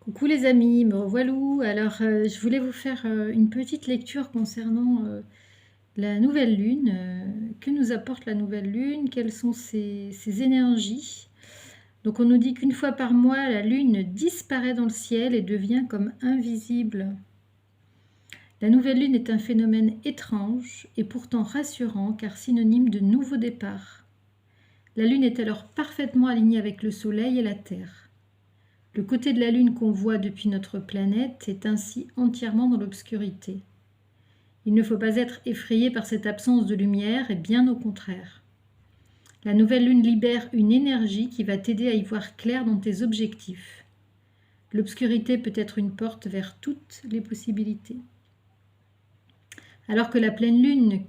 Coucou les amis, me revoilou. Alors, je voulais vous faire une petite lecture concernant la nouvelle lune. Que nous apporte la nouvelle lune? Quelles sont ses énergies? Donc, on nous dit qu'une fois par mois, la lune disparaît dans le ciel et devient comme invisible. La nouvelle lune est un phénomène étrange et pourtant rassurant car synonyme de nouveau départ. La lune est alors parfaitement alignée avec le soleil et la terre. Le côté de la Lune qu'on voit depuis notre planète est ainsi entièrement dans l'obscurité. Il ne faut pas être effrayé par cette absence de lumière, et bien au contraire. La nouvelle Lune libère une énergie qui va t'aider à y voir clair dans tes objectifs. L'obscurité peut être une porte vers toutes les possibilités. Alors que la pleine Lune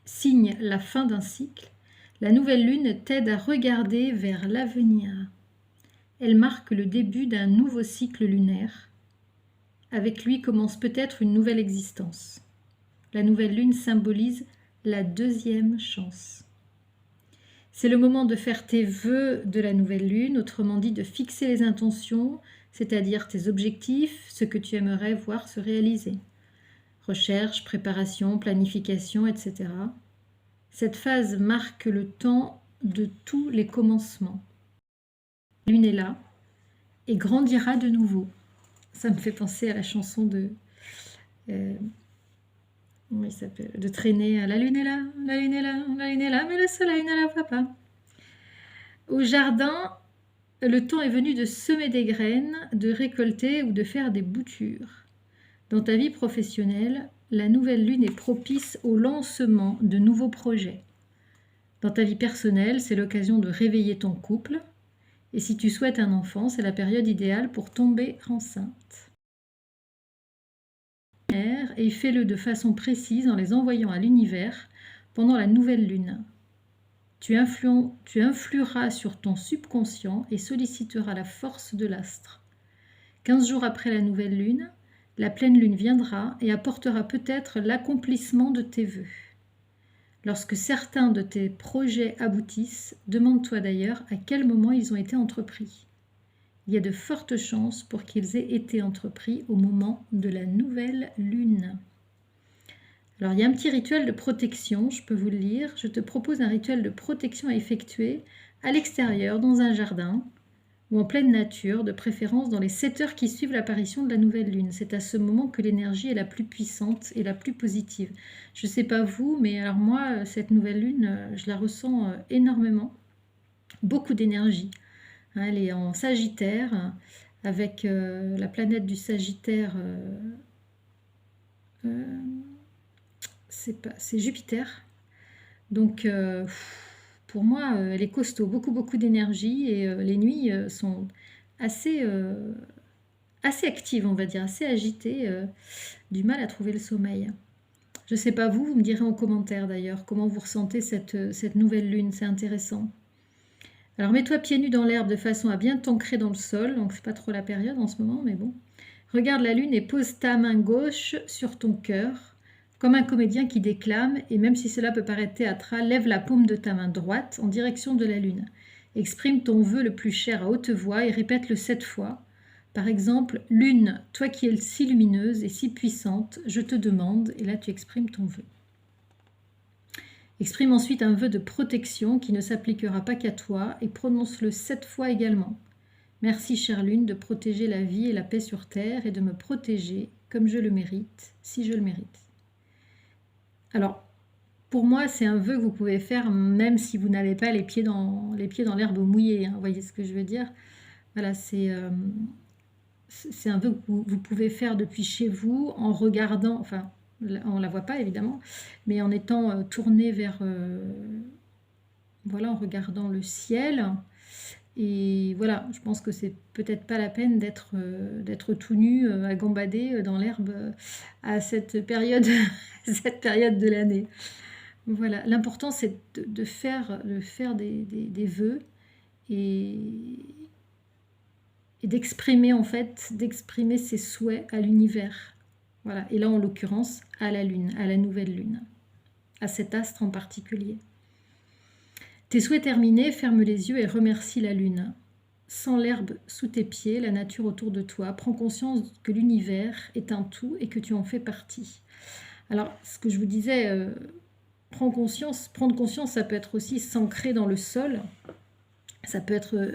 signe la fin d'un cycle, la nouvelle Lune t'aide à regarder vers l'avenir. Elle marque le début d'un nouveau cycle lunaire. Avec lui commence peut-être une nouvelle existence. La nouvelle lune symbolise la deuxième chance. C'est le moment de faire tes vœux de la nouvelle lune, autrement dit de fixer les intentions, c'est-à-dire tes objectifs, ce que tu aimerais voir se réaliser. Recherche, préparation, planification, etc. Cette phase marque le temps de tous les commencements. La lune est là et grandira de nouveau. Ça me fait penser à la chanson de... comment il s'appelle? De traîner. La lune est là, la lune est là, la lune est là, mais le soleil ne la voit pas. Au jardin, le temps est venu de semer des graines, de récolter ou de faire des boutures. Dans ta vie professionnelle, la nouvelle lune est propice au lancement de nouveaux projets. Dans ta vie personnelle, c'est l'occasion de réveiller ton couple. Et si tu souhaites un enfant, c'est la période idéale pour tomber enceinte. Et fais-le de façon précise en les envoyant à l'univers pendant la nouvelle lune. Tu influeras sur ton subconscient et solliciteras la force de l'astre. 15 jours après la nouvelle lune, la pleine lune viendra et apportera peut-être l'accomplissement de tes vœux. Lorsque certains de tes projets aboutissent, demande-toi d'ailleurs à quel moment ils ont été entrepris. Il y a de fortes chances pour qu'ils aient été entrepris au moment de la nouvelle lune. Alors, il y a un petit rituel de protection, je peux vous le lire. Je te propose un rituel de protection à effectuer à l'extérieur, dans un jardin ou en pleine nature, de préférence dans les 7 heures qui suivent l'apparition de la nouvelle lune. C'est à ce moment que l'énergie est la plus puissante et la plus positive. Je ne sais pas vous, mais alors moi, cette nouvelle lune, je la ressens énormément. Beaucoup d'énergie. Elle est en Sagittaire, avec la planète du Sagittaire, c'est Jupiter. Donc, pour moi, elle est costaud, beaucoup d'énergie et les nuits sont assez, assez actives, on va dire, assez agitées, du mal à trouver le sommeil. Je ne sais pas vous, vous me direz en commentaire d'ailleurs comment vous ressentez cette nouvelle lune, c'est intéressant. Alors mets-toi pieds nus dans l'herbe de façon à bien t'ancrer dans le sol, donc c'est pas trop la période en ce moment, mais bon. Regarde la lune et pose ta main gauche sur ton cœur, comme un comédien qui déclame, et même si cela peut paraître théâtral, lève la paume de ta main droite en direction de la lune. Exprime ton vœu le plus cher à haute voix et répète-le 7 fois. Par exemple, lune, toi qui es si lumineuse et si puissante, je te demande, et là tu exprimes ton vœu. Exprime ensuite un vœu de protection qui ne s'appliquera pas qu'à toi et prononce-le 7 fois également. Merci, chère lune, de protéger la vie et la paix sur terre et de me protéger comme je le mérite, si je le mérite. Alors, pour moi, c'est un vœu que vous pouvez faire même si vous n'avez pas les pieds dans l'herbe mouillée. Hein, vous voyez ce que je veux dire? Voilà, c'est un vœu que vous pouvez faire depuis chez vous en regardant, enfin, on ne la voit pas évidemment, mais en étant tourné vers, voilà, en regardant le ciel. Et voilà, je pense que c'est peut-être pas la peine d'être tout nu, à gambader dans l'herbe à cette période, cette période de l'année. Voilà, l'important c'est de faire des vœux et d'exprimer en fait, d'exprimer ses souhaits à l'univers. Voilà, et là en l'occurrence à la lune, à la nouvelle lune, à cet astre en particulier. Tes souhaits terminés, ferme les yeux et remercie la lune. Sens l'herbe sous tes pieds, la nature autour de toi. Prends conscience que l'univers est un tout et que tu en fais partie. Alors, ce que je vous disais, prendre conscience, ça peut être aussi s'ancrer dans le sol. Ça peut être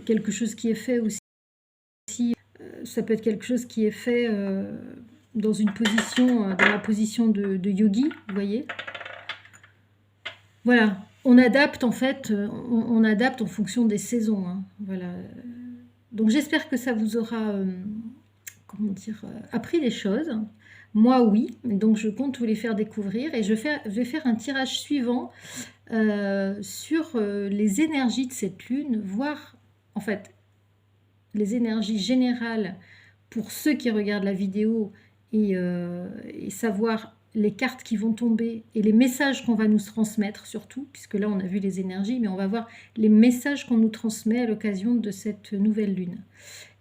quelque chose qui est fait aussi. Ça peut être quelque chose qui est fait dans une position, dans la position de yogi, vous voyez. Voilà, on adapte en fait, on adapte en fonction des saisons. Hein, voilà. Donc j'espère que ça vous aura, comment dire, appris des choses. Moi oui, donc je compte vous les faire découvrir et je vais faire un tirage suivant sur les énergies de cette lune, voir en fait les énergies générales pour ceux qui regardent la vidéo et savoir les cartes qui vont tomber et les messages qu'on va nous transmettre surtout, puisque là on a vu les énergies, mais on va voir les messages qu'on nous transmet à l'occasion de cette nouvelle lune.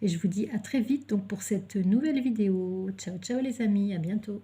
Et je vous dis à très vite donc pour cette nouvelle vidéo. Ciao ciao les amis, à bientôt.